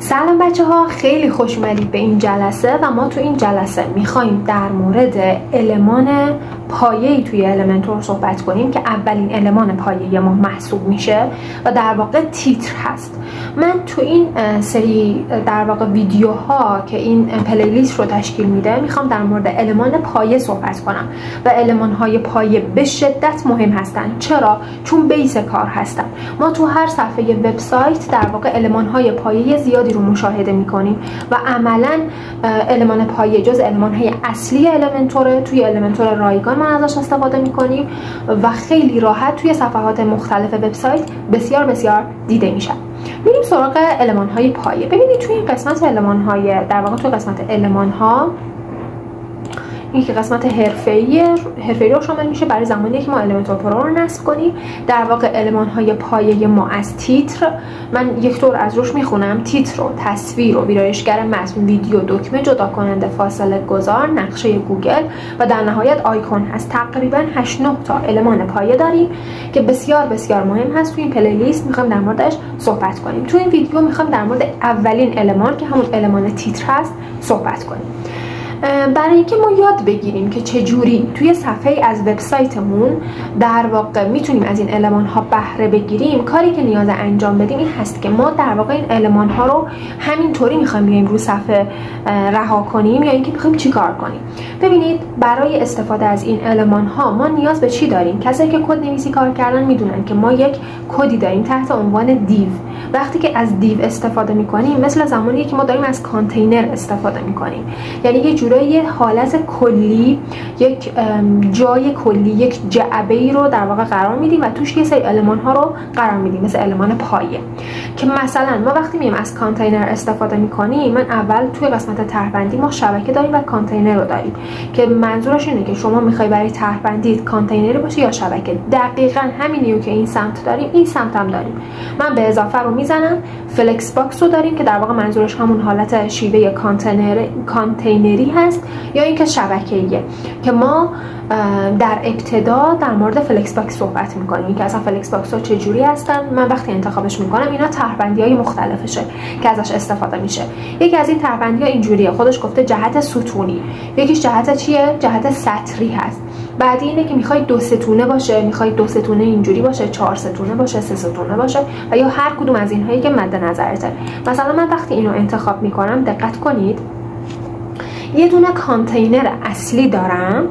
سلام بچه ها، خیلی خوش اومدید به این جلسه و ما تو این جلسه میخوایم در مورد المان پایه‌ای توی المنتور صحبت کنیم که اولین المان پایه ما محسوب میشه و در واقع تیتر هست. من تو این سری در واقع ویدیوها که این پلیلیست رو تشکیل میده میخوام در مورد المان پایه صحبت کنم و المان‌های پایه به شدت مهم هستن. چرا؟ چون بیس کار هستن. ما تو هر صفحه وبسایت در واقع المان‌های پایه زیادی رو مشاهده میکنیم و عملا المان پایه جز المان‌های اصلی المنتوره. توی المنتور رایگان ما ازش استفاده میکنیم و خیلی راحت توی صفحات مختلف وبسایت بسیار بسیار دیده میشن. میریم سراغ المان‌های پایه. ببینید توی این قسمت المان‌های در واقع توی قسمت المان‌ها این که قسمت حرفه‌ای رو شامل میشه برای زمانی که ما المنتور پرو رو نصب کنیم. در واقع المان‌های پایه ما از تیتر، من یک طور از روش میخونم: تیتر رو، تصویر رو، ویرایشگر متن، ویدیو، دکمه، جدا کننده، فاصله گذار، نقشه گوگل و در نهایت آیکون هست. تقریبا 8-9 تا المان پایه داریم که بسیار بسیار مهم هست. توی این پلیلیست میخوایم در موردش صحبت کنیم. توی این ویدیو میخوایم در مورد اولین المان که همون المان تیتر هست صحبت کنیم. برای اینکه ما یاد بگیریم که چجوری توی صفحه از وبسایتمون در واقع میتونیم از این المان ها بهره بگیریم، کاری که نیاز انجام بدیم این هست که ما در واقع این المان ها رو همینطوری میخوایم بیایم رو صفحه رها کنیم یا اینکه میخوایم چیکار کنیم. ببینید، برای استفاده از این المان ها ما نیاز به چی داریم؟ کسایی که کد نویسی کار کردن میدونن که ما یک کدی داریم تحت عنوان دیو. وقتی که از دیو استفاده میکنیم مثل زمانی که ما داریم از کانتینر استفاده میکنیم، یعنی یه حالت کلی، یک جای کلی، یک جعبه‌ای رو در واقع قرار میدیم و توش یه سری المان ها رو قرار میدیم مثل المان پایه. که مثلا ما وقتی میایم از کانتینر استفاده میکنیم، من اول توی قسمت طرح‌بندی ما شبکه داریم و کانتینر رو داریم که منظورش اینه که شما میخوای برای طرح‌بندیت کانتینری باشه یا شبکه. دقیقاً همینیو که این سمت داریم این سمت هم داریم. من به اضافه رو میزنم فلکس باکس رو داریم که در واقع منظورش همون حالت شیوه کانتینری هست یا اینکه شبکه‌ایه که ما در ابتدا در مورد فلکس باکس صحبت می‌کنیم که اصلا فلکس باکس ها چه جوری هستن. من وقتی انتخابش می‌کنم اینا طرح‌بندی‌های مختلفشه که ازش استفاده میشه. یکی از این طرح‌بندی‌ها اینجوریه، خودش گفته جهت ستونی. یکیش جهت چیه؟ جهت سطری هست. بعدی اینه که می‌خوای 2 ستونه باشه، می‌خوای 2 ستونه اینجوری باشه، 4 ستونه باشه، 3 ستونه باشه و یا هر کدوم از اینهایی که مد نظرته. مثلا من وقتی اینو انتخاب می‌کنم دقت کنید، یه دونه کانتینر اصلی دارم،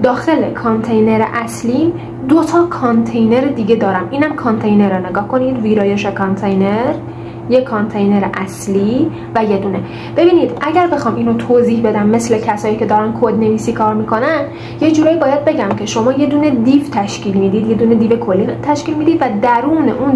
داخل کانتینر اصلی 2 تا کانتینر دیگه دارم. اینم کانتینر رو نگاه کنید، ویرایش کانتینر، یک کانتینر اصلی و یه دونه. ببینید، اگر بخوام اینو توضیح بدم مثل کسایی که دارن کد نویسی کار میکنن، یه جورایی باید بگم که شما یه دونه دیو تشکیل میدید، یه دونه دیو کلی تشکیل میدید و درون اون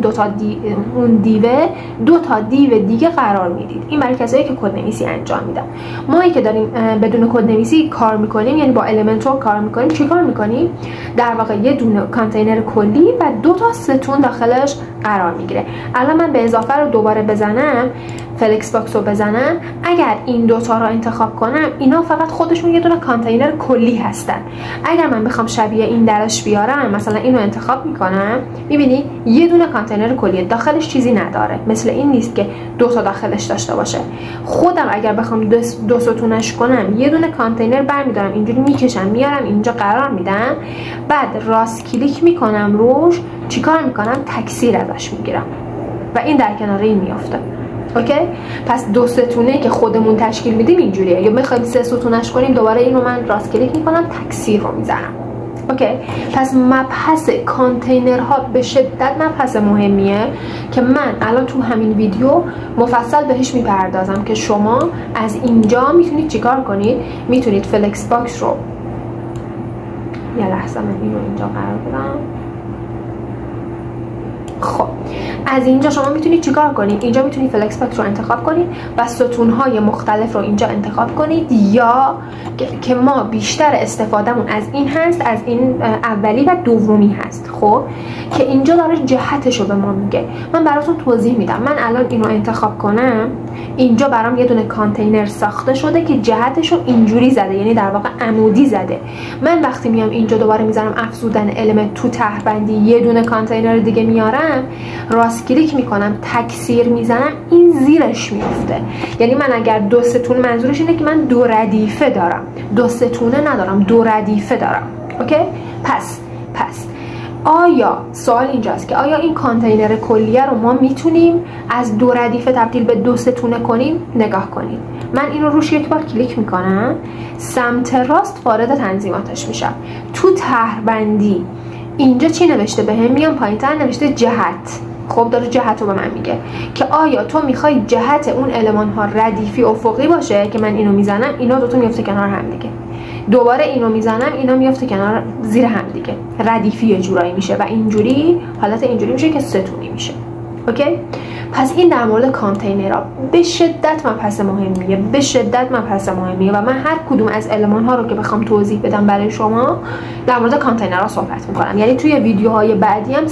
دو تا دیو دیگه قرار میدید. این برای کسایی که کد نویسی انجام میدن. مایی که داریم بدون کد نویسی کار میکنیم، یعنی با المنتور کار میکنیم، چی کار میکنیم؟ در واقع یه دونه کانتینر کلی و 2 تا ستون داخلش قرار میگیره. الان من به اضافه رو دوباره بزنم، فلکس باکس رو بزنم، اگر این 2 تا رو انتخاب کنم، اینا فقط خودشون یه دونه کانتینر کلی هستن. اگر من بخوام شبیه این درش بیارم، مثلا اینو انتخاب میکنم، میبینی یه دونه کانتینر کلیه، داخلش چیزی نداره، مثل این نیست که 2 تا داخلش داشته باشه. خودم اگر بخوام 2 ستونش کنم، یه دونه کانتینر برمیدارم، اینجوری میکشم میارم اینجا قرار میدم، بعد راست کلیک میکنم روش، چیکار میکنم؟ تکثیر ازش میگیرم و این در کنار این میافته. اوکی؟ پس 2 ستونه که خودمون تشکیل میدیم اینجوریه. یا میخوایم 3 ستونش کنیم، دوباره اینو من راست کلیک میکنم، تکثیر رو میزنم. اوکی؟ پس مبحث کانتینرها به شدت مبحث مهمیه که من الان تو همین ویدیو مفصل بهش میپردازم که شما از اینجا میتونید چیکار کنید. میتونید فلکس باکس رو، یه لحظه من اینو اینجا قرار بدم. خب از اینجا شما میتونید چیکار کنید؟ اینجا میتونید فلکس باکس رو انتخاب کنید و ستونهای مختلف رو اینجا انتخاب کنید، یا که ما بیشتر استفادهمون از این هست، از این اولی و دومی هست. خب که اینجا داره جهتش رو به ما میگه. من براتون توضیح میدم. من الان اینو انتخاب کنم، اینجا برام یه دونه کانتینر ساخته شده که جهتش رو اینجوری زده، یعنی در واقع عمودی زده. من وقتی میام اینجا دوباره میذارم افزودن المنت تو طرح‌بندی، یه دونه کانتینر دیگه میارم، راست راست کلیک میکنم تکثیر میزنم این زیرش میفته. یعنی من اگر 2 ستون، منظورش اینه که من 2 ردیفه دارم، 2 ستونه ندارم، 2 ردیفه دارم. اوکی؟ پس آیا سوال اینجاست که آیا این کانتینر کلیه رو ما میتونیم از 2 ردیفه تبدیل به 2 ستونه کنیم؟ نگاه کنید، من اینو روش یک بار کلیک میکنم، سمت راست وارد تنظیماتش میشم. تو طرحبندی اینجا چی نوشته بهم؟ میام پایین‌تر نوشته جهت. خب داره جهت رو به من میگه که آیا تو میخوای جهت اون المان ها ردیفی افقی باشه که من اینو میزنم اینا دوتا میفته کنار هم دیگه، دوباره اینو میزنم اینا میفته کنار زیر هم دیگه، ردیفی یه جورایی میشه و اینجوری حالت اینجوری میشه که ستونی میشه. اوکی؟ پس این در مورد کانتینرها به شدت مبحث مهمیه، به شدت مبحث مهمیه و من هر کدوم از المان ها رو که بخوام توضیح بدم برای شما در مورد کانتینرها صحبت میکنم. یعنی توی ویدیوهای بعدی هم 100%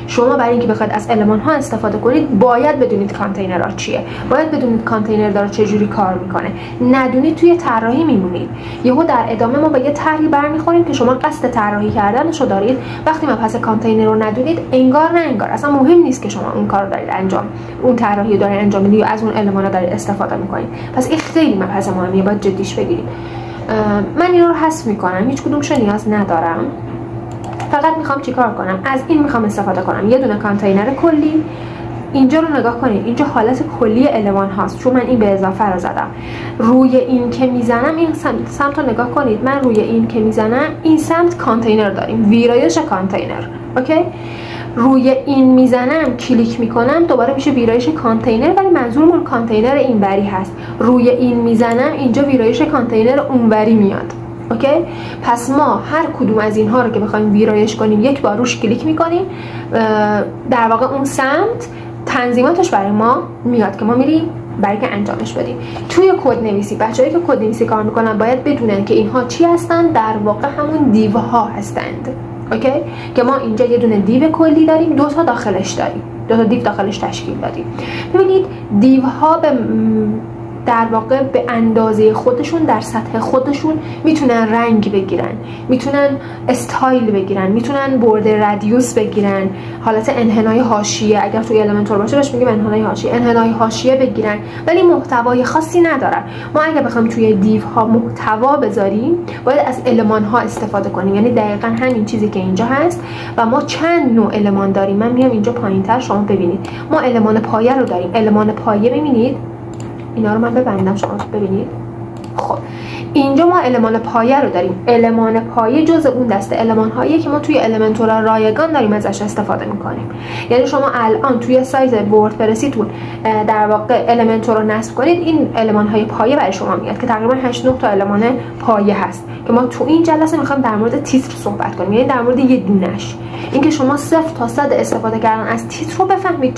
شما برای اینکه بخواید از المان ها استفاده کنید باید بدونید کانتینرها چیه، باید بدونید کانتینر داره چه جوری کار میکنه. ندونید توی طراحی میمونید، یهو در ادامه ما به یه طرحی برمیخوریم که شما قصد طراحی کردنشو دارید، وقتی مبحث کانتینر رو ندونید انگار نه انگار اصلا مهم نیست که شما اون کار رو دارید انجام، اون طراحی رو دارید انجام میدید یا از اون المانا دارید استفاده میکنید. پس این خیلی مبحث مهمیه، باید جدیش بگیرید. من این رو حذف میکنم، هیچ کدومش نیاز ندارم. فقط میخوام چیکار کنم؟ از این میخوام استفاده کنم، یه دونه کانتینر کلی. اینجا رو نگاه کنید، اینجا حالت کلی المان هاست چون من این به اضافه رو زدم. روی این که میزنم این سمت رو نگاه کنید، من روی این که میزنم این سمت کانتینر داریم، ویرایش کانتینر. اوکی؟ روی این میزنم کلیک میکنم دوباره میشه ویرایش کانتینر، ولی منظورمون کانتینر اینوری هست. روی این میزنم اینجا ویرایش کانتینر اونوری میاد. اوکی؟ پس ما هر کدوم از اینها رو که بخوایم ویرایش کنیم یک بار روش کلیک میکنیم، در واقع اون سمت تنظیماتش برای ما میاد که ما میریم برای که انجامش بدیم. توی کد نویسی بچه‌ای که کد نویسی کار میکنن باید بدونن که اینها چی هستن، در واقع همون دیوها هستند. اوکی؟ که ما اینجا یه دونه دیو کلی داریم، 2 تا داخلش داریم، 2 تا دیو داخلش تشکیل دادیم. ببینید دیوها در واقع به اندازه خودشون در سطح خودشون میتونن رنگ بگیرن، میتونن استایل بگیرن، میتونن بورد رادیوس بگیرن، حالت انحنای حاشیه اگر توی المنتور باشه بهش میگیم انحنای حاشیه بگیرن، ولی محتوای خاصی ندارن. ما اگر بخوایم توی دیو ها محتوا بذاریم باید از المان ها استفاده کنیم، یعنی دقیقاً همین چیزی که اینجا هست. و ما چند نوع المان داریم، من میام اینجا پایینتر شما ببینید. ما المان پایه رو داریم، المان پایه ببینید اینا رو من ببندم شما ببینید. خب اینجا ما المان پایه رو داریم. المان پایه جزء اون دسته المان هاییه که ما توی المنتور رایگان داریم ازش استفاده میکنیم. یعنی شما الان توی سایت وردپرسیتون در واقع المنتور رو نصب کنید، این المان های پایه برای شما میاد که تقریبا 8-9 تا المان پایه هست که ما تو این جلسه میخوایم در مورد تیتر صحبت کنیم، یعنی در مورد یه دونش، اینکه شما 0 تا 100 استفاده کردن از تیتر رو بفهمید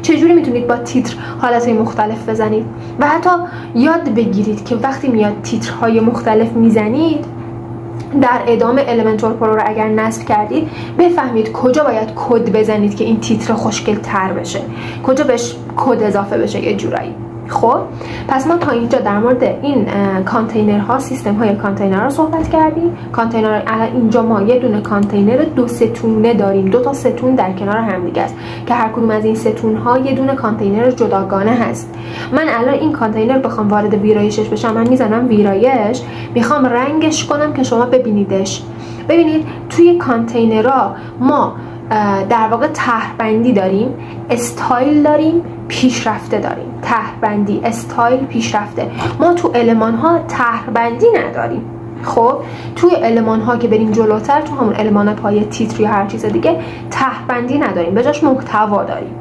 چجوری میتونید با تیتر حالتهای مختلف بزنید و حتی یاد بگیرید که وقتی میاد تیترهای مختلف میزنید در ادامه المنتور پرو رو اگر نصب کردید بفهمید کجا باید کد بزنید که این تیتر خوشگل تر بشه، کجا بهش کد اضافه بشه یه جورایی. خب پس ما تا اینجا در مورد این کانتینرها، سیستم های کانتینرها صحبت کردیم. کانتینر الان اینجا ما یه دونه کانتینر 2 ستونه داریم، 2 تا ستون در کنار هم دیگه است که هر کدوم از این ستون ها یه دونه کانتینر جداگانه هست. من الان این کانتینر بخوام وارد ویرایشش بشم، من میزنم ویرایش، میخوام رنگش کنم که شما ببینیدش. ببینید توی کانتینرها ما در واقع طرحبندی داریم، استایل داریم، پیشرفته داریم. طرحبندی، استایل، پیشرفته. ما تو المان ها طرحبندی نداریم. خب توی المان ها که بریم جلوتر تو همون المان پایه تیتر یا هر چیز دیگه طرحبندی نداریم، به جاش محتوا داریم.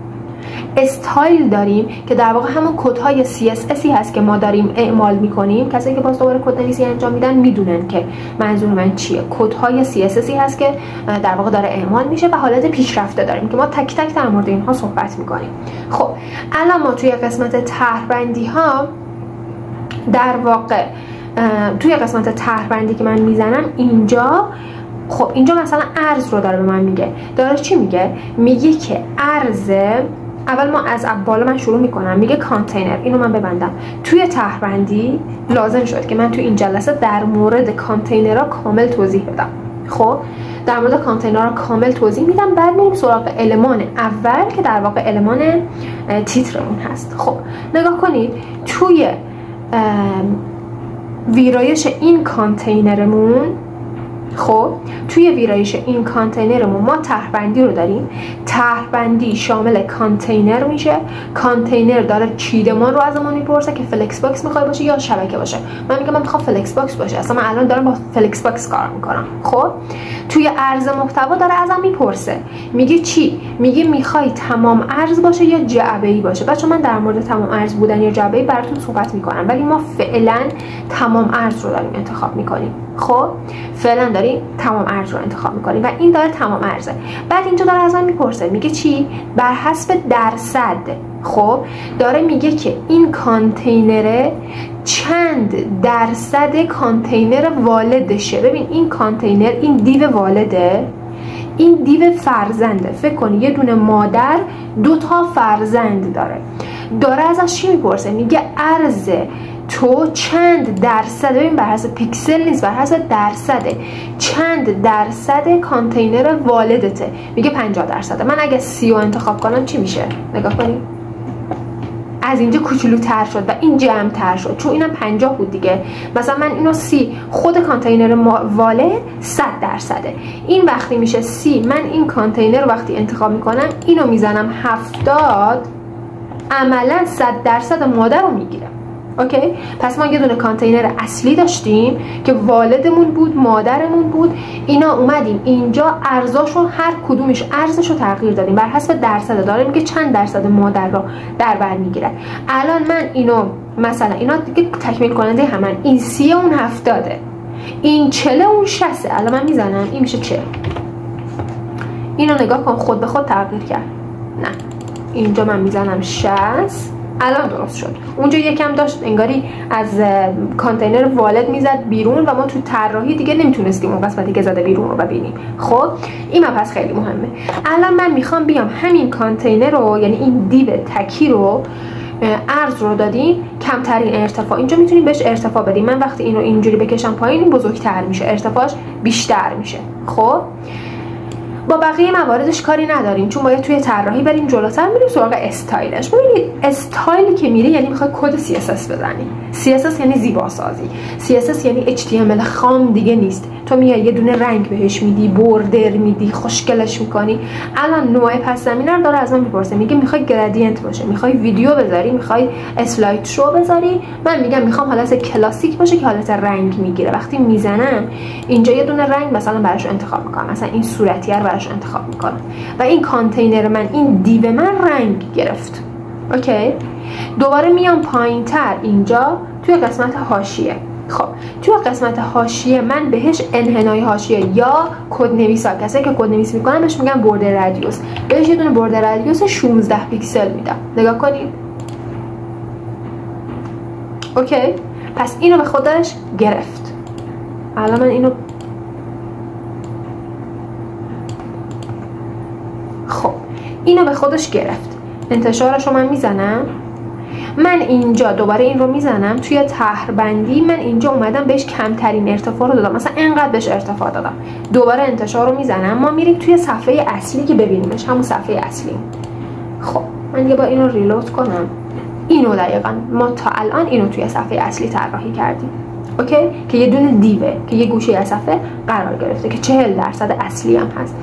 استایل داریم که در واقع همون کدهای CSS هست که ما داریم اعمال میکنیم. کسایی که باز دوباره کد نویسی انجام میدن میدونن که منظور من چیه. کدهای CSS هست که در واقع داره اعمال میشه و حالت پیشرفته داریم که ما تک تک در مورد اینها صحبت میکنیم. خب الان ما توی قسمت طرحبندی ها در واقع توی قسمت طرحبندی که من میزنم اینجا، خب اینجا مثلا ارز رو داره به من میگه. داره چی میگه؟ میگه که ارز، اول ما از بالا من شروع میکنم، میگه کانتینر. اینو من ببندم. توی طرحبندی لازم شد که من توی این جلسه در مورد کانتینرها کامل توضیح بدم. خب در مورد کانتینر رو کامل توضیح میدم، بعد میریم سراغ المان اول که در واقع المان تیترمون هست. خب نگاه کنید، توی ویرایش این کانتینرمون، خب توی ویرایش این کانتینرمون ما طرحبندی رو داریم. طرحبندی شامل کانتینر میشه. کانتینر داره چیدمان رو ازمون میپرسه که فلکس باکس میخوای باشه یا شبکه باشه. من میگم من میخوام فلکس باکس باشه، اصلا من الان دارم با فلکس باکس کار میکنم. خب توی عرض محتوا داره ازم میپرسه، میگه چی؟ میگه میخوای تمام عرض باشه یا جعبه‌ای باشه. بچه من در مورد تمام عرض بودن یا جعبه‌ای براتون صحبت میکنم، ولی ما فعلا تمام عرض رو داریم انتخاب میکنیم. خب فعلا داریم تمام عرض رو انتخاب میکنیم و این داره تمام عرضه. بعد اینجا داره ازم میپرسه، میگه چی؟ بر حسب درصد. خب داره میگه که این کانتینره چند درصد کانتینر والدشه. ببین این کانتینر، این دیو والده، این دیو فرزنده. فکر کن یه دونه مادر 2 تا فرزند داره ازش چی میپرسه؟ میگه عرض تو چند درصد، ببین بر حسب پیکسل نیست، بر حسب درصده، چند درصد کانتینر والدته. میگه 50%. من اگه 30 رو انتخاب کنم چی میشه؟ نگاه کنید، از اینجا کوچولوتر شد و این جمع‌تر شد، چون اینم 50 بود دیگه. مثلا من اینو 30، خود کانتینر والد 100%. این وقتی میشه 30، من این کانتینر رو وقتی انتخاب میکنم اینو میزنم 70، عملا 100% مادر رو میگیرم. اوکی؟ پس ما یه دونه کانتینر اصلی داشتیم که والدمون بود، مادرمون بود. اینا اومدیم اینجا ارزاشو هر کدومش ارزشو تغییر دادیم بر حسب درصد. داره میگه چند درصد مادر رو در بر میگیره. الان من اینو مثلا اینا دیگه تکمیل کننده همن. این 30 اون 70، این 40 اون 60. الان من میزنم این میشه 40. اینو نگاه کن خود به خود تغییر کرد. نه اینجا من میزنم 60. الان درست شد. اونجا یکم داشت انگاری از کانتینر والد میزد بیرون و ما تو طراحی دیگه نمیتونستیم اون قسمتی که زده بیرون رو ببینیم. خب این پس خیلی مهمه. الان من میخوام بیام همین کانتینر رو، یعنی این دیو تکی رو، عرض رو دادیم کمترین ارتفاع. اینجا میتونیم بهش ارتفاع بدیم. من وقتی اینو اینجوری بکشم پایین این بزرگتر میشه، ارتفاعش بیشتر میشه. خب با بقیه مواردش کاری نداریم، چون باید توی طراحی بریم جلوتر، میریم سراغ استایلش. ببینید استایلی که میره یعنی میخوای کد CSS بزنی. CSS یعنی زیباسازی. CSS یعنی HTML خام دیگه نیست. تو میای یه دونه رنگ بهش میدی، بوردر میدی، خوشگلش میکنی. الان نوع پس زمینه رو داره از من میپرسه، میگه میخوای گرادینت باشه، میخوای ویدیو بذاری، میخوای اسلاید شو بذاری. من میگم میخوام حالت کلاسیک باشه که حالت رنگ میگیره. وقتی میزنم اینجا یه دونه رنگ مثلا براش انتخاب میکنم، مثلا این صورتیه رو براش انتخاب میکنم و این کانتینر من، این دیو من رنگ گرفت. اوکی؟ دوباره میام پایینتر اینجا توی قسمت حاشیه. خب توی قسمت حاشیه من بهش انحنای حاشیه یا کدنویسا، کسایی که کدنویس میکنن بهش میگن بوردر رادیوس، بهش یه دونه بوردر رادیوس 16 پیکسل میدم. نگاه کنید. اوکی؟ پس اینو به خودش گرفت. الان من اینو اینو به خودش گرفت. انتشارش رو من میزنم. من اینجا دوباره این رو میزنم توی طرحبندی. من اینجا اومدم بهش کمترین ارتفاع رو دادم، مثلا اینقدر بهش ارتفاع دادم. دوباره انتشار رو میزنم. ما میریم توی صفحه اصلی که ببینیمش، همون صفحه اصلی. خب من یه با اینو ریلود کنم. اینو دقیقاً ما تا الان اینو توی صفحه اصلی طراحی کردیم. اوکی؟ که یه دونه دیوه که یه گوشه از صفحه قرار گرفته که 40% اصلی هم هست.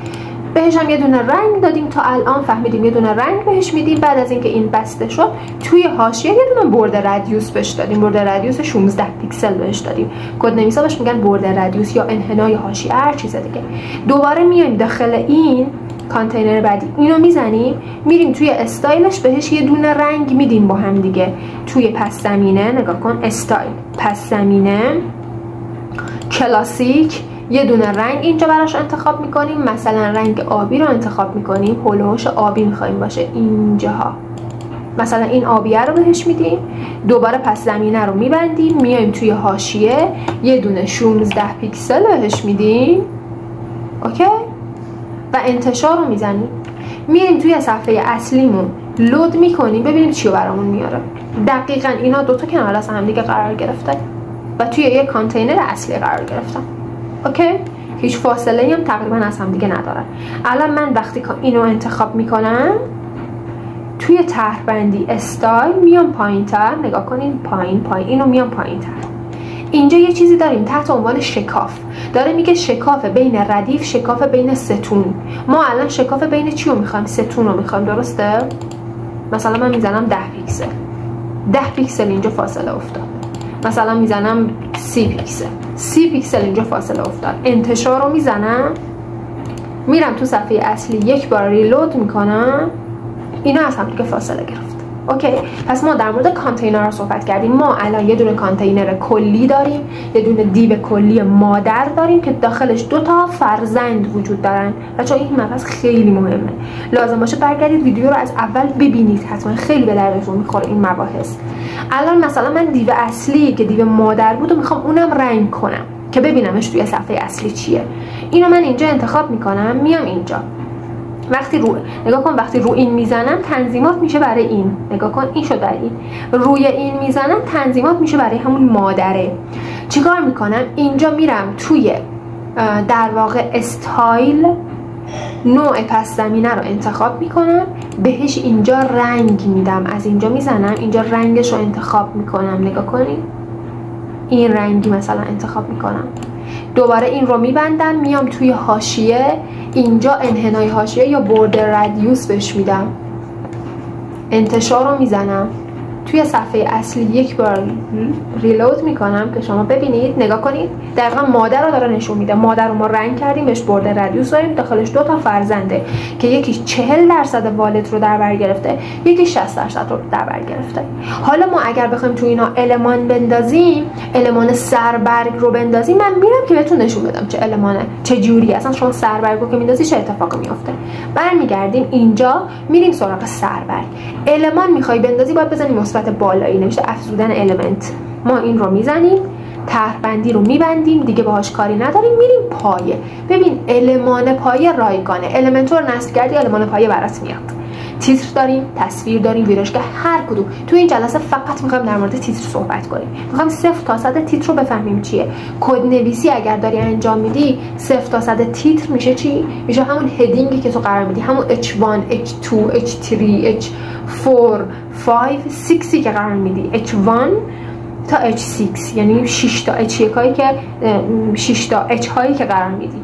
بهش هم یه دونه رنگ دادیم. تا الان فهمیدیم یه دونه رنگ بهش میدیم. بعد از اینکه این بسته شد توی حاشیه یه دونه بوردر رادیوس بهش دادیم. بوردر رادیوس 16 پیکسل بهش دادیم. کدنویسا بهش میگن بوردر رادیوس یا انحنای حاشیه، هر چیز دیگه. دوباره میایم داخل این کانتینر بعدی، اینو میزنیم، میریم توی استایلش بهش یه دونه رنگ میدیم با هم دیگه. توی پس زمینه نگاه کن، استایل، پس زمینه، کلاسیک، یه دونه رنگ اینجا براش انتخاب میکنیم. مثلا رنگ آبی رو انتخاب میکنیم، هولوش آبی میخوایم باشه اینجاها. مثلا این آبیه رو بهش میدیم. دوباره پس زمینه رو میبندیم، میایم توی حاشیه یه دونه 16 پیکسل بهش میدیم. اوکی؟ و انتشار رو میزنیم. میریم توی صفحه اصلیمون لود میکنیم، ببینیم چی برامون میاره. دقیقاً اینا دوتا کنار از هم دیگه قرار گرفته و توی یه کانتینر اصلی قرار گرفتن. اوکی؟ هیچ فاصله هم تقریبا از هم دیگه ندارن. الان من وقتی اینو انتخاب میکنم توی طرحبندی استایل میام پایین‌تر، نگاه کنین پایین اینو میام پایین‌تر. اینجا یه چیزی داریم تحت عنوان شکاف، داره میگه شکاف بین ردیف، شکاف بین ستون. ما الان شکاف بین چی رو میخوایم؟ ستون رو میخوایم، درسته؟ مثلا من میزنم 10 پیکسل، 10 پیکسل اینجا فاصله افتاد. مثلا میزنم 30 پیکسل، 30 پیکسل اینجا فاصله افتاد. انتشار رو میزنم، میرم تو صفحه اصلی یک بار ریلود میکنم، اینا از هم دیگه فاصله گرفت. اوکی، پس ما در مورد کانتینر رو صحبت کردیم. ما الان یه دونه کانتینر کلی داریم، یه دونه دیو کلی مادر داریم که داخلش 2 تا فرزند وجود دارن. بچه‌ها این مبحث خیلی مهمه، لازم باشه برگردید ویدیو رو از اول ببینید، حتما خیلی به دردتون میخوره این مباحث. الان مثلا من دیو اصلی که دیو مادر بود و میخوام اونم رنگ کنم که ببینمش توی صفحه اصلی چیه. اینو من اینجا انتخاب میکنم، میام اینجا، وقتی نگاه کن، وقتی رو این میزنم تنظیمات میشه برای این، نگاه کن این شد برای این، روی این میزنم تنظیمات میشه برای همون مادره. چیکار میکنم؟ اینجا میرم توی در واقع استایل، نوع پس زمینه رو انتخاب میکنم، بهش اینجا رنگ میدم، از اینجا میزنم اینجا رنگش رو انتخاب میکنم، نگاه کنید این رنگی مثلا انتخاب میکنم. دوباره این رو میبندم، میام توی حاشیه، اینجا انحنای حاشیه یا بوردر رادیوس بهش میدم، انتشار رو میزنم، توی صفحه اصلی یک بار ریلود میکنم که شما ببینید، نگاه کنید دقیقا مادر رو داره نشون میده. مادر رو ما رنگ کردیم، بهش بوردر رادیوس داریم، داخلش 2 تا فرزنده که یکی 40% والد رو در بر گرفته، یکی 60% رو در بر گرفته. حالا ما اگر بخوایم تو اینا المان بندازیم، المان سربرگ رو بندازیم، من میرم که بهتون نشون بدم چه المانه، چه جوری اصلا شما سربرگ رو که میندازی چه اتفاقی میفته. برمیگردیم اینجا، میریم سراغ سربرگ. المان میخوای بندازی باید بزنی مثبت بالایی، نوشته افزودن المنت. ما این رو میزنیم، طرحبندی رو میبندیم، دیگه باهاش کاری نداریم، میریم پایه. ببین المان پایه رایگانه، المنت رو نصب کردی المان پایه برات میاد. تیتر داریم، تصویر داریم، ویرایشگر، هر کدوم. تو این جلسه فقط میخوایم در مورد تیتر صحبت کنیم. میخوایم 0 تا 100 تیتر رو بفهمیم چیه. کد نویسی اگر داری انجام میدی، 0 تا 100 تیتر میشه چی؟ میشه همون هدینگی که تو قرار میدی، همون H1 H2 H3 H4 5 6 که قرار میدی، H1 تا H6 یعنی 6 تا H1 هایی که 6 تا H هایی که قرار میدی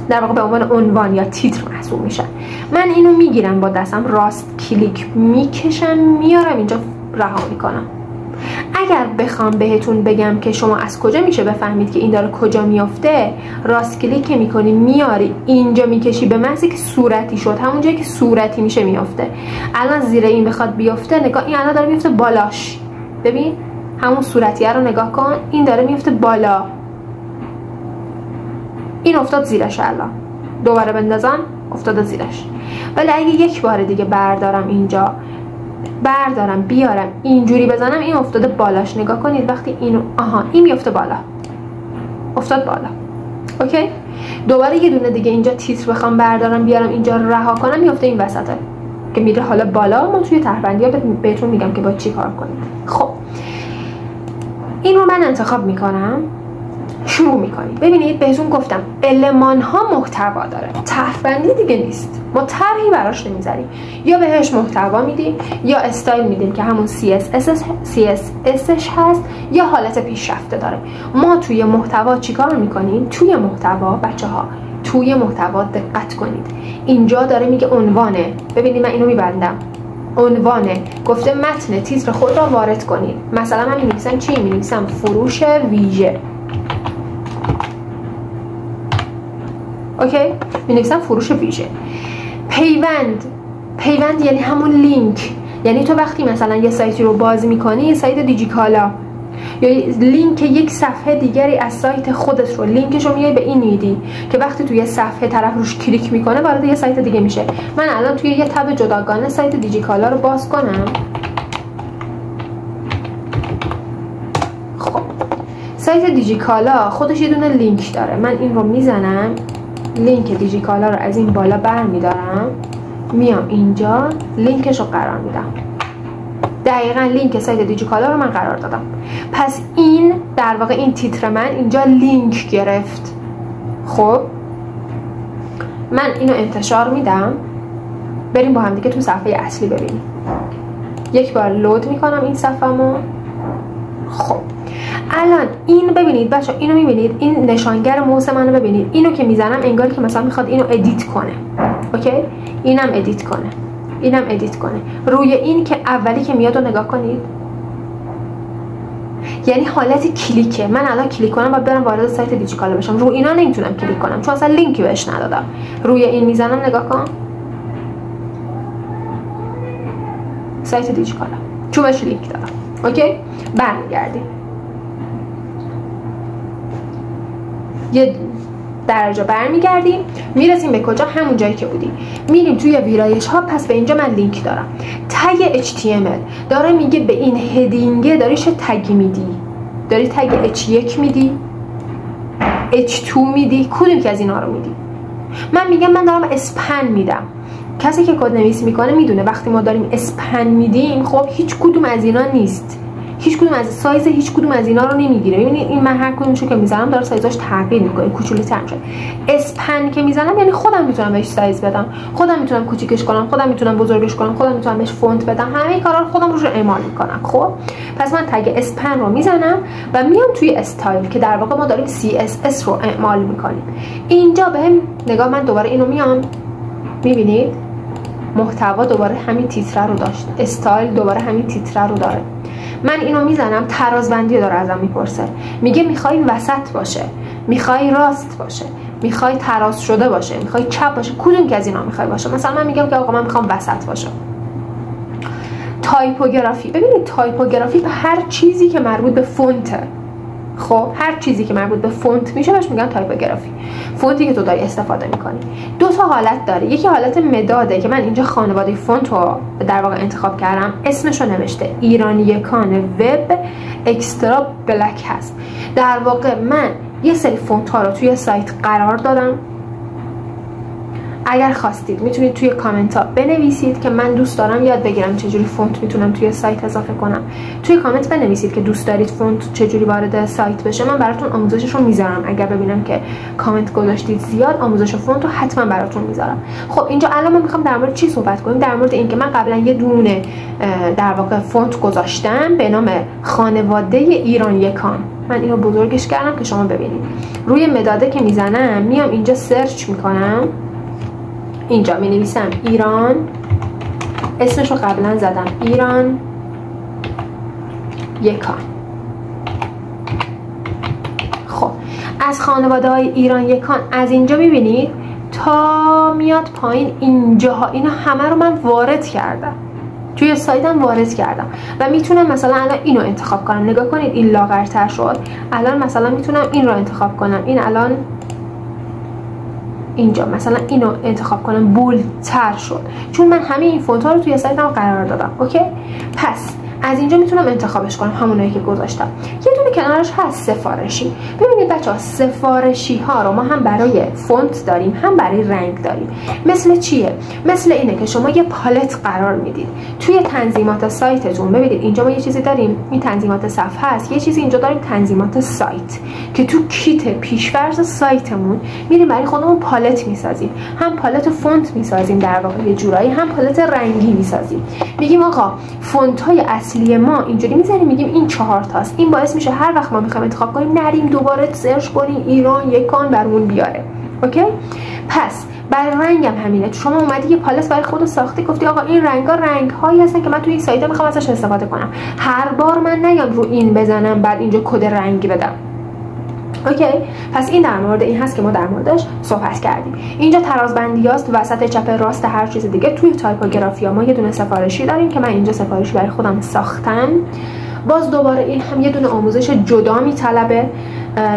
در واقع به عنوان عنوان یا تیتر محسوب میشن. من اینو میگیرم با دستم، راست کلیک میکشم میارم اینجا رها میکنم. اگر بخوام بهتون بگم که شما از کجا میشه بفهمید که این داره کجا میافته، راست کلیک میکنی میاری اینجا میکشی، به محضی که صورتی شد همون جایی که صورتی میشه میافته. الان زیر این بخواد بیافته، نگاه این الان داره میافته بالاش، ببین همون صورتیه رو نگاه کن، این داره میافته بالا، این افتاد زیرش. الان دوباره بندازم افتاده زیرش. ولی اگه یک بار دیگه بردارم اینجا، بردارم بیارم اینجوری بزنم، این افتاده بالاش. نگاه کنید وقتی اینو این میفته بالا، افتاد بالا. اوکی، دوباره یه دونه دیگه اینجا تیتر بخوام بردارم بیارم اینجا رها کنم، میفته این وسطه که میره حالا بالا. ما توی طرحبندی‌ها بهتون میگم که باید چی کار کنید. خب این رو من انتخاب میکنم، شروع میکنیم. ببینید بهتون گفتم المان ها محتوا داره، طرحبندی دیگه نیست. ما طرحی براش نمیذاریم، یا بهش محتوا میدیم یا استایل میدیم که همون CSSش هست، یا حالت پیشرفته داره. ما توی محتوا چیکار میکنیم؟ توی محتوا بچه‌ها، توی محتوا دقت کنید، اینجا داره میگه عنوانه. ببینید من اینو میبندم، عنوانه، گفته متن تیتر خود را وارد کنید. مثلا من می‌نویسم چی؟ می‌نویسم فروش ویژه. اوکی، می‌نویسم فروش ویژه. پیوند یعنی همون لینک، یعنی تو وقتی مثلا یه سایتی رو باز می‌کنی، یه سایت دیجیکالا یا لینک یک صفحه دیگری از سایت خودت رو، لینکش رو میای به این میدی که وقتی توی صفحه طرف روش کلیک میکنه وارد یه سایت دیگه میشه. من الان توی یه تب جداگانه سایت دیجیکالا رو باز کنم. خب سایت دیجیکالا خودش یه دونه لینک داره، من این رو میزنم، لینک دیجیکالا رو از این بالا برمیدارم، میام اینجا لینکش رو قرار میدم. دقیقا لینک سایت دیجیکالا رو من قرار دادم. پس این در واقع این تیتر من اینجا لینک گرفت. خب من اینو انتشار میدم، بریم با هم دیگه تو صفحه اصلی ببینیم. یک بار لود میکنم این صفحه‌مو. خب الان این ببینید بچه، اینو میبینید، این نشانگر موس منو ببینید، اینو که میزنم انگار که مثلا میخواد اینو ادیت کنه. اوکی، اینم ادیت کنه، اینم ادیت کنه. روی این که اولی که میاد رو نگاه کنید، یعنی حالت کلیکه. من الان کلیک کنم و برم وارد سایت دیجیکالا بشم، رو اینا نمیتونم کلیک کنم چون اصلا لینکی بهش ندادم. روی این میزنم، نگاه کن، سایت دیجیکالا چون بهش لینک دادم. اوکی، برمیگردیم یه درجه برمیگردیم، میرسیم به کجا؟ همون جایی که بودیم. میریم توی ویرایش ها. پس به اینجا من لینک دارم. تگ HTML داره میگه به این هدینگه داری چه تگی میدی؟ داری تگ H1 میدی؟ H2 میدی؟ کدوم که از اینا رو میدی؟ من میگم من دارم اسپن میدم. کسی که کد نویسی میکنه میدونه وقتی ما داریم اسپن میدیم، خب هیچ کدوم از اینا نیست، هیچ کدوم از سایز هیچ کدوم از اینا رو نمیگیره. ببینید این من هر کدومشو که میزنم داره سایزاش تغییر میکنه، کوچولوتر میشه. اسپن که میزنم یعنی خودم میتونم بهش سایز بدم، خودم میتونم کوچیکش کنم، خودم میتونم بزرگش کنم، خودم میتونم بهش فونت بدم، همه کارا رو خودم روش اعمال میکنم. خب پس من تگ اسپن رو میزنم و میام توی استایل که در واقع ما داریم CSS رو اعمال میکنیم. اینجا بهم نگاه، من دوباره اینو میام، میبینید محتوا دوباره همین تیتر رو داشت، استایل دوباره همین تیتر رو داره. من اینو میزنم، ترازبندی داره ازم میپرسه، میگه میخوای وسط باشه، میخوای راست باشه، میخوای تراز شده باشه، میخوای چپ باشه، کدوم که از اینا میخوای باشه؟ مثلا من میگم که آقا من میخوام وسط باشه. تایپوگرافی، ببینید تایپوگرافی به هر چیزی که مربوط به فونته. خب هر چیزی که مربوط به فونت میشه بهش میگن تایپوگرافی. فونتی که تو داری استفاده میکنی دو تا حالت داره. یکی حالت مداده که من اینجا خانواده فونت رو در واقع انتخاب کردم، اسمش رو نوشته ایران یکان وب اکسترا بلک هست. در واقع من یه سری فونت ها رو توی سایت قرار دادم. اگر خواستید میتونید توی کامنت ها بنویسید که من دوست دارم یاد بگیرم چجوری فونت میتونم توی سایت اضافه کنم. توی کامنت بنویسید که دوست دارید فونت چجوری وارد سایت بشه، من براتون آموزشش رو میذارم. اگر ببینم که کامنت گذاشتید زیاد، آموزش فونت رو حتما براتون میذارم. خب اینجا الان ما میخوام در مورد چی صحبت کنیم؟ در مورد اینکه من قبلا یه دونه در واقع فونت گذاشتم به نام خانواده ایران یکان. من اینو بزرگش کردم که شما ببینید. روی مداده که میزنم میام اینجا سرچ میکنم، اینجا می نویسم ایران، اسمش رو قبلا زدم، ایران یکان. خب از خانواده های ایران یکان از اینجا می بینید تا میاد پایین اینجاها، اینا همه رو من وارد کردم، توی سایتم وارد کردم و میتونم مثلا الان اینو انتخاب کنم. نگاه کنید این لاغرتر شد. الان مثلا میتونم این رو انتخاب کنم، این الان اینجا مثلا اینو انتخاب کنم، بولدتر شد چون من همه این فونت ها رو توی سایتم قرار دادم. اوکی، پس از اینجا میتونم انتخابش کنم، همونایی که گذاشتم. یه دونه کنارش هست سفارشی. ببینید بچه‌ها، سفارشی ها رو ما هم برای فونت داریم، هم برای رنگ داریم. مثل چیه؟ مثل اینه که شما یه پالت قرار میدید توی تنظیمات سایتتون. ببینید اینجا ما یه چیزی داریم، این تنظیمات صفحه است. یه چیزی اینجا داریم تنظیمات سایت که تو کیت پیش‌فرض سایتمون میریم برای خودمون پالت میسازیم. هم پالت فونت میسازیم در واقع یه جورایی، هم پالت رنگی میسازیم. میگیم آقا فونت های اصلی ما اینجوری میذاریم، میگیم این 4 تاست. این باعث میشه هر وقت ما میخوایم انتخاب کنیم نریم دوباره سرچ کنیم ایران یکان برامون بیاره. اوکی، پس برای رنگم همینه. شما اومدی یه پالت برای خودت ساختی، گفتی آقا این رنگا رنگ‌هایی هستن که من توی این سایت میخوام ازش استفاده کنم. هر بار من نیام رو این بزنم بعد اینجا کد رنگی بدم. اوکی، پس این در مورد این هست که ما در موردش صحبت کردیم. اینجا ترازبندی هاست، وسط چپ راست هر چیز دیگه. توی تایپوگرافی ها ما یه دونه سفارشی داریم که من اینجا سفارشی برای خودم ساختم. باز دوباره این هم یه دونه آموزش جدا میطلبه.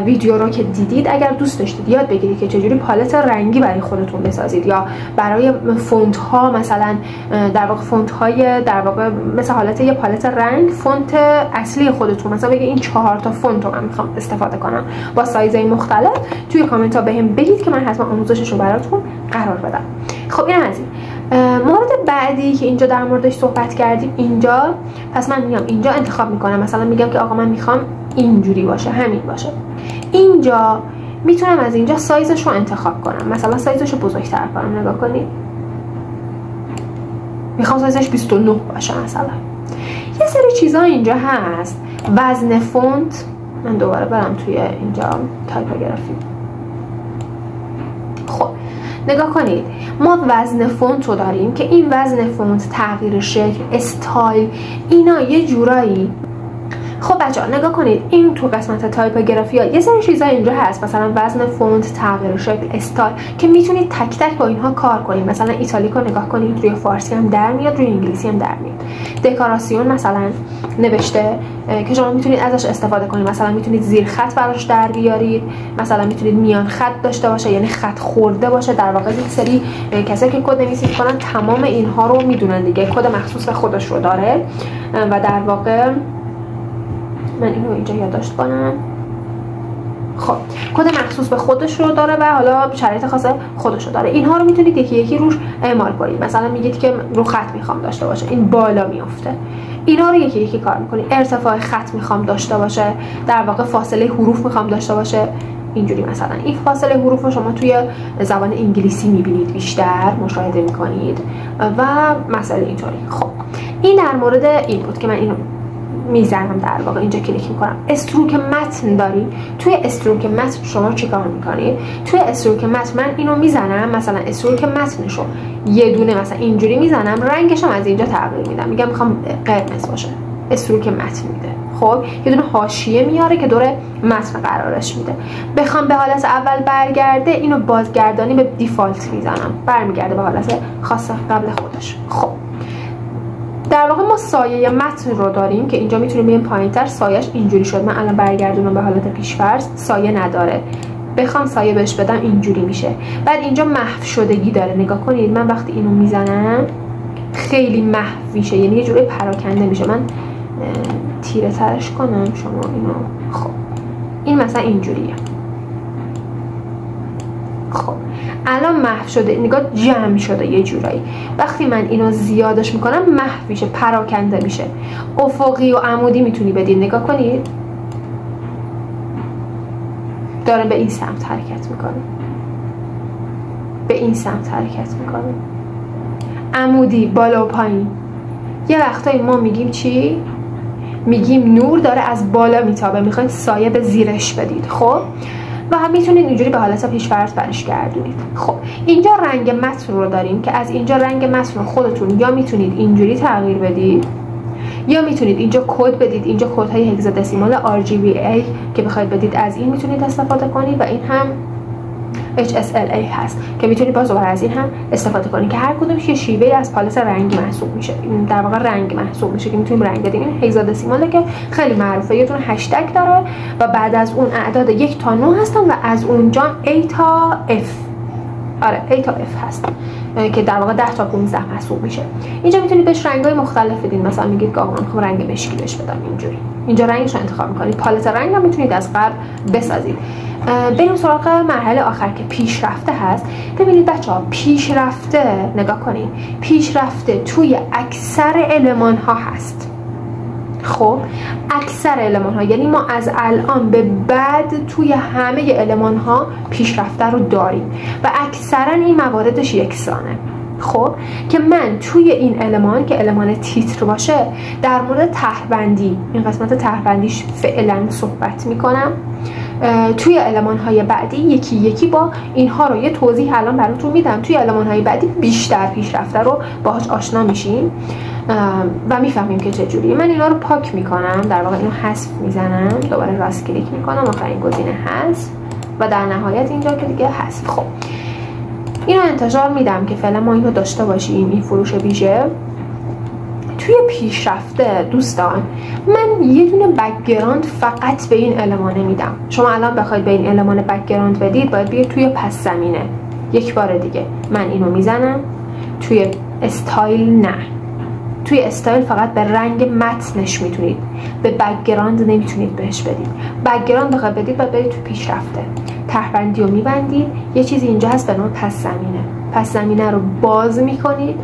ویدیو رو که دیدید اگر دوست داشتید یاد بگیرید که چجوری پالت رنگی برای خودتون بسازید، یا برای فونت ها مثلا در واقع فونت های در واقع مثل حالت یه پالت رنگ، فونت اصلی خودتون مثلا بگید این 4 تا فونت رو من میخوام استفاده کنم با سایزهای مختلف، توی کامنت ها بهم بگید که من حتما آموزشش رو براتون قرار بدم. خب اینم از این. مورد بعدی که اینجا در موردش صحبت کردیم اینجا، پس من میام اینجا انتخاب میکنم، مثلا میگم که آقا من میخوام اینجوری باشه، همین باشه. اینجا میتونم از اینجا سایزش رو انتخاب کنم. مثلا سایزش رو بزرگتر کنم. نگاه کنید، میخوام سایزش 29 باشه مثلا. یه سری چیزا اینجا هست. وزن فونت، من دوباره برم توی اینجا تایپوگرافی. خب نگاه کنید، ما وزن فونت رو داریم که این وزن فونت، تغییر شکل، استایل، اینا یه جورایی. خب بچه‌ها نگاه کنید، این تو قسمت تایپوگرافی ها یه سری چیزا اینجا هست، مثلا وزن فونت، تغییر شکل، استایل، که میتونید تک تک با اینها کار کنید. مثلا ایتالیک رو نگاه کنید، روی فارسی هم در میاد، روی انگلیسی هم در میاد. دکوراسیون مثلا نوشته که شما میتونید ازش استفاده کنید، مثلا میتونید زیر خط براش در بیارید، مثلا میتونید میان خط داشته باشه، یعنی خط خورده باشه. در واقع یک سری کسایی که کد نویسی میکنن تمام اینها رو میدونن دیگه، کد مخصوص به خودش رو داره و در واقع من اینو اینجا یادداشت کنم. خب کد مخصوص به خودش رو داره و حالا شرایط خاص خودش رو داره. اینها رو میتونید یکی یکی روش اعمال کنید. مثلا میگید که رو خط میخوام داشته باشه، این بالا میفته، اینا رو یکی یکی کار میکنید. ارتفاع خط میخوام داشته باشه، در واقع فاصله حروف میخوام داشته باشه، اینجوری. مثلا این فاصله حروف رو شما توی زبان انگلیسی میبینید، بیشتر مشاهده میکنید و مسئله اینطوری. خب این در مورد این بود که من اینو میزنم، در واقع اینجا کلیک میکنم. استروک متن داری. توی استروک متن شما چیکار میکنید؟ توی استروک متن من اینو میزنم، مثلا استروک متنشو یه دونه مثلا اینجوری میزنم، رنگش هم از اینجا تغییر میدم، میگم میخوام قرمز باشه، استروک متن میده. خب یه دونه حاشیه میاره که دور متن قرارش میده. بخوام به حالت اول برگرده، اینو بازگردانی به دیفالت میزنم، برمیگرده به حالت خاص قبل خودش. خب در واقع ما سایه متن رو داریم که اینجا میتونیم بریم پایینتر، سایه‌اش اینجوری شد. من الان برگردونم به حالت پیش‌فرض، سایه نداره، بخوام سایه بهش بدم اینجوری میشه. بعد اینجا محو شدگی داره. نگاه کنید، من وقتی اینو میزنم خیلی محو میشه، یعنی یه جوری پراکنده میشه. من تیره ترش کنم شما اینو. خب این مثلا اینجوریه. خب الان محو شده، نگاه جمع شده یه جورایی. وقتی من اینو زیادش میکنم محو میشه، پراکنده میشه. افقی و عمودی میتونی بدید. نگاه کنید داره به این سمت حرکت میکنه، به این سمت حرکت میکنه. عمودی بالا و پایین. یه وقتایی ما میگیم چی؟ میگیم نور داره از بالا میتابه، میخواید سایه به زیرش بدید. خب و هم میتونید اینجوری به حالت پیش‌فرض برش گردونید. خب اینجا رنگ متن رو داریم که از اینجا رنگ متن رو خودتون یا میتونید اینجوری تغییر بدید یا میتونید اینجا کد بدید. اینجا کدهای هگزادسیمال RGBA که بخواید بدید از این میتونید استفاده کنید و این هم HSLA هست که میتونید باز دوباره از این هم استفاده کنید که هر کدومش یه شیوه از پالت رنگی محسوب میشه. این در واقع رنگ محسوب میشه که میتونیم رنگ بدیم. این هگزادسیماله که خیلی معروفه، یه دونه هشتگ داره و بعد از اون اعداد 1 تا 9 هستن و از اونجا A تا F. آره A تا F هست که در واقع 10 تا 15 محسوب میشه. اینجا میتونید بهش رنگ‌های مختلف بدین. مثلا میگید که آقا من میخوام رنگ مشکی بهش بدم، اینجوری. اینجا رنگش رو انتخاب میکنید. پالت رنگ هم میتونید از قبل بسازید. بریم سراغ مرحله آخر که پیشرفته هست. ببینید بچه‌ها، پیشرفته نگاه کنید، پیشرفته توی اکثر المان ها هست. خب اکثر المان ها، یعنی ما از الان به بعد توی همه المان ها پیشرفته رو داریم و اکثرا این مواردش یکسانه. خب که من توی این المان که المان تیتر باشه در مورد طرح‌بندی، این قسمت طرح‌بندیش فعلا صحبت میکنم. توی المان‌های بعدی یکی یکی با اینها رو یه توضیح الان براتون میدم. توی المان‌های بعدی بیشتر پیشرفته رو باهاش آشنا میشیم و میفهمیم که چجوریه. من اینا رو پاک میکنم، در واقع اینو حذف میزنم، دوباره راست کلیک میکنم، آخرین گزینه حذف و در نهایت اینجا که دیگه حذف. خب اینو انتشار میدم که فعلا ما اینو داشته باشیم، این فروش ویژه. توی پیشرفته دوستان من یه دونه بک‌گراند فقط به این المانه میدم. شما الان بخواید به این المان بک‌گراند بدید باید بیاید توی پس زمینه. یک بار دیگه من اینو میزنم توی استایل. نه، توی استایل فقط به رنگ متنش میتونید، به بک‌گراند نمیتونید بهش بدید. بک‌گراند بخواید بدید باید برید توی پیشرفته، طرح‌بندی رو میبندید. یه چیزی اینجا هست به نام پس زمینه. پس زمینه رو باز میکنید،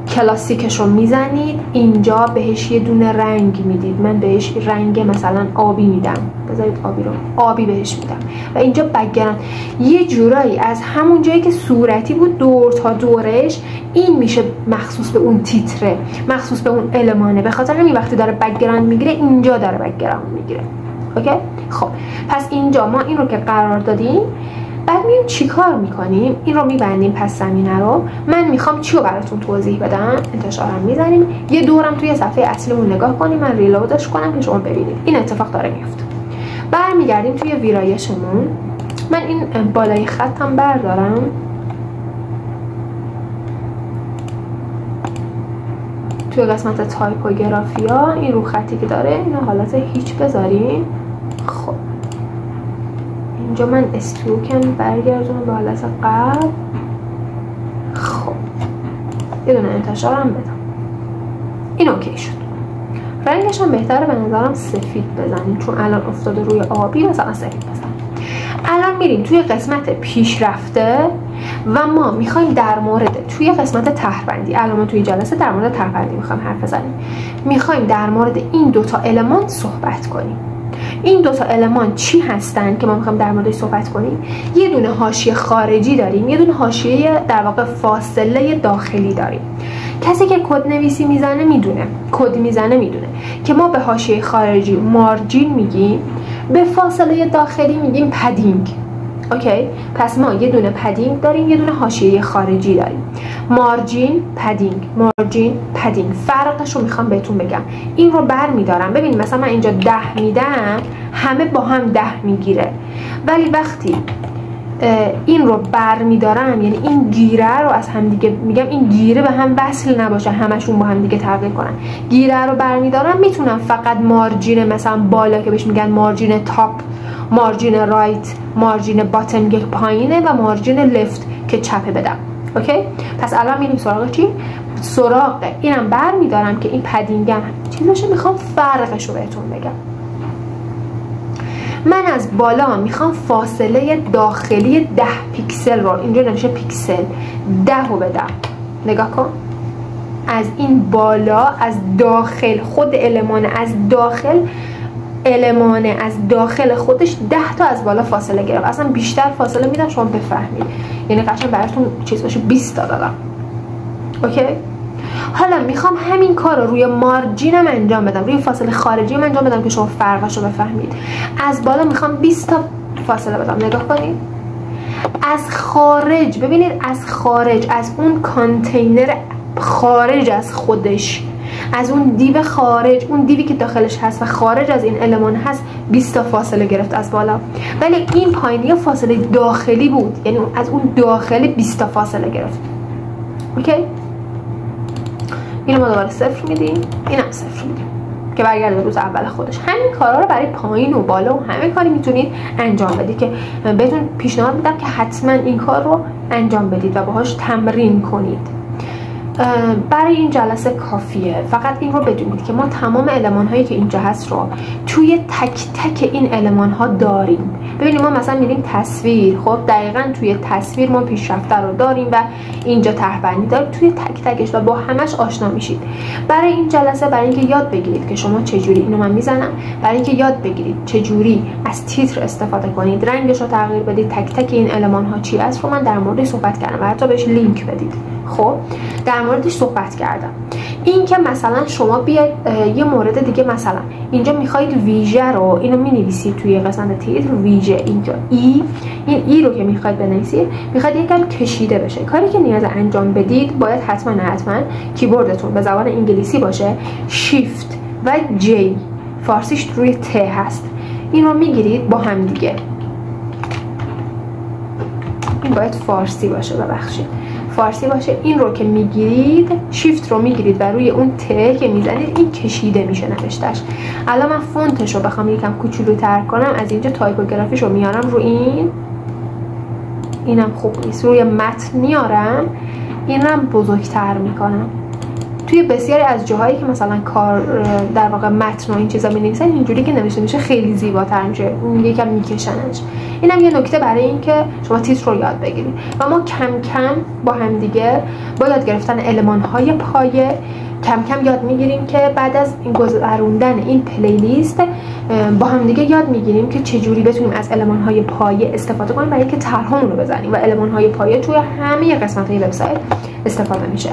کلاسیکش رو میزنید، اینجا بهش یه دونه رنگ میدید. من بهش رنگ مثلا آبی میدم، بذارید آبی رو آبی بهش میدم و اینجا بک‌گراند یه جورایی از همون جایی که صورتی بود دور تا دورش این میشه مخصوص به اون تیتره، مخصوص به اون المانه. به خاطر همین وقتی داره بک‌گراند میگیره اینجا داره بک‌گراند میگیره. اوکی؟ خب پس اینجا ما این رو که قرار دادیم، بعد میریم چی کار میکنیم؟ این رو میبندیم پس زمینه رو. من میخوام چی رو براتون توضیح بدم. انتشارم میزنیم، یه دورم توی صفحه اصلیمون نگاه کنیم، من ریلودش کنم که شما ببینید این اتفاق داره میفته. برمیگردیم توی ویرایشمون. من این بالای خطم بردارم، توی قسمت تایپوگرافیا این رو خطی که داره اینو حالت هیچ بذاریم. خب اینجا من استروکم برگردونم به حالت قبل. خب یه دونه انتشارم بدم، این اوکی شد. رنگش هم بهتره به نظرم سفید بزنیم، چون الان افتاده روی آبی، مثلا سفید بزنیم. الان میریم توی قسمت پیشرفته و ما میخوایم در مورد توی قسمت طرح‌بندی، الان ما توی جلسه در مورد طرح‌بندی میخوایم حرف بزنیم. میخوایم در مورد این دوتا المان صحبت کنیم. این دوتا المان چی هستن که ما میخوایم در موردش صحبت کنیم؟ یه دونه حاشیه خارجی داریم، یه دونه حاشیه در واقع فاصله داخلی داریم. کسی که کد نویسی میزنه میدونه، کد میزنه میدونه که ما به حاشیه خارجی مارجین میگیم، به فاصله داخلی میگیم پدینگ. اوکی؟ پس ما یه دونه پدینگ داریم، یه دونه حاشیه خارجی داریم. مارجین، پدینگ، مارجین، پدینگ. فرقش رو میخوام بهتون بگم. این رو برمیدارم، ببینید مثلا من اینجا 10 میدم، همه با هم 10 میگیره، ولی وقتی این رو برمیدارم، یعنی این گیره رو از هم دیگه میگم، این گیره به هم وصل نباشه، همشون با هم دیگه تغییر کنن. گیره رو برمیدارم، میتونم فقط مارجین مثلا بالا که بهش میگن مارجین تاپ، مارجین رایت، مارجین باتم که پایینه و مارجین لفت که چپه بدم. اوکی؟ پس الان میریم سراغ چی؟ سراغ اینم برمیدارم که این پدینگم چیزشه، میخوام فرقش رو بهتون بگم. من از بالا میخوام فاصله داخلی 10 پیکسل رو، اینجا نمیشه پیکسل، 10 رو بدم. نگاه کن، از این بالا، از داخل خود المان، از داخل المان، از داخل خودش 10 تا از بالا فاصله گرفت. اصلا بیشتر فاصله میدم شما بفهمید، یعنی قشنگ براتون چیز باشه 20 تا دادم. اوکی؟ حالا میخوام همین کار رو روی مارجینم انجام بدم، روی فاصله خارجی من انجام بدم که شما فرقش رو بفهمید. از بالا میخوام 20 تا فاصله بدم. نگاه کنید، از خارج، ببینید از خارج، از اون کانتینر خارج از خودش، از اون دیو خارج، اون دیوی که داخلش هست و خارج از این المان هست، 20 تا فاصله گرفت از بالا. ولی این پایینی فاصله داخلی بود، یعنی از اون داخلی 20 تا فاصله گرفت. اوکی؟ اینو ما دوباره 0 میدیم، اینم 0 میدیم که برگرده به روز اول خودش. همین کارا رو برای پایین و بالا و همه کاری میتونید انجام بدید که بهتون پیشنهاد میدم که حتما این کار رو انجام بدید و باهاش تمرین کنید. برای این جلسه کافیه. فقط این رو بدونید که ما تمام المان هایی که اینجا هست رو توی تک تک این المان ها داریم. ببینید ما مثلا میریم تصویر، خب دقیقاً توی تصویر ما پیشرفته رو داریم و اینجا طرح‌بندی داریم، توی تک تکش و با همش آشنا میشید. برای این جلسه، برای اینکه یاد بگیرید که شما چجوری، اینو من میزنم، برای اینکه یاد بگیرید چجوری از تیتر استفاده کنید، رنگش رو تغییر بدید، تک تک این المان ها چی است رو من در موردش صحبت کردم و حتی بهش لینک بدید. خب در موردش صحبت کردم. این که مثلا شما بیاید یه مورد دیگه، مثلا اینجا میخواید ویژه رو، اینو مینویسید توی قسمت تیتر ویژه، اینجا این ای رو که میخواید بنویسید، میخواید یکم کشیده بشه. کاری که نیاز انجام بدید باید حتما کیبوردتون به زبان انگلیسی باشه، شیفت و جی، فارسیش روی ت هست. این رو میگیرید با هم دیگه، این باید فارسی باشه، ببخشید فارسی باشه. این رو که میگیرید، شیفت رو میگیرید و روی اون ت که میزنید این کشیده میشه نوشتش. الان من فونتش رو بخوام یکم کوچولوتر کنم، از اینجا تایپوگرافیش رو میارم رو اینم خوب نیست، روی متن میارم، اینم بزرگتر میکنم. توی بسیاری از جاهایی که مثلا کار در واقع متن و این چیزا می‌نویسن اینجوری که نوشته میشه خیلی زیباتر میشه، یکم میکشنش. اینم یه نکته برای اینکه شما تیتر رو یاد بگیرید و ما کم کم با هم دیگه با یاد گرفتن المان‌های پایه کم کم یاد میگیریم که بعد از این گذروندن این پلیلیست با هم دیگه یاد میگیریم که چجوری بتونیم از المان‌های پایه استفاده کنیم برای اینکه طرحمون رو بزنیم و المان‌های پایه توی همه قسمت‌های وبسایت استفاده میشه.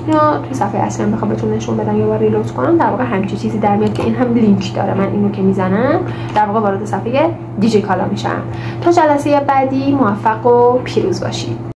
اینا توی صفحه اصلی هم بخوام بهتون نشون بدم یا بار ریلود کنم در واقع همچین چیزی در میاد که این هم لینک داره. من اینو که میزنم در واقع وارد صفحه دیجی کالا میشم. تا جلسه بعدی موفق و پیروز باشید.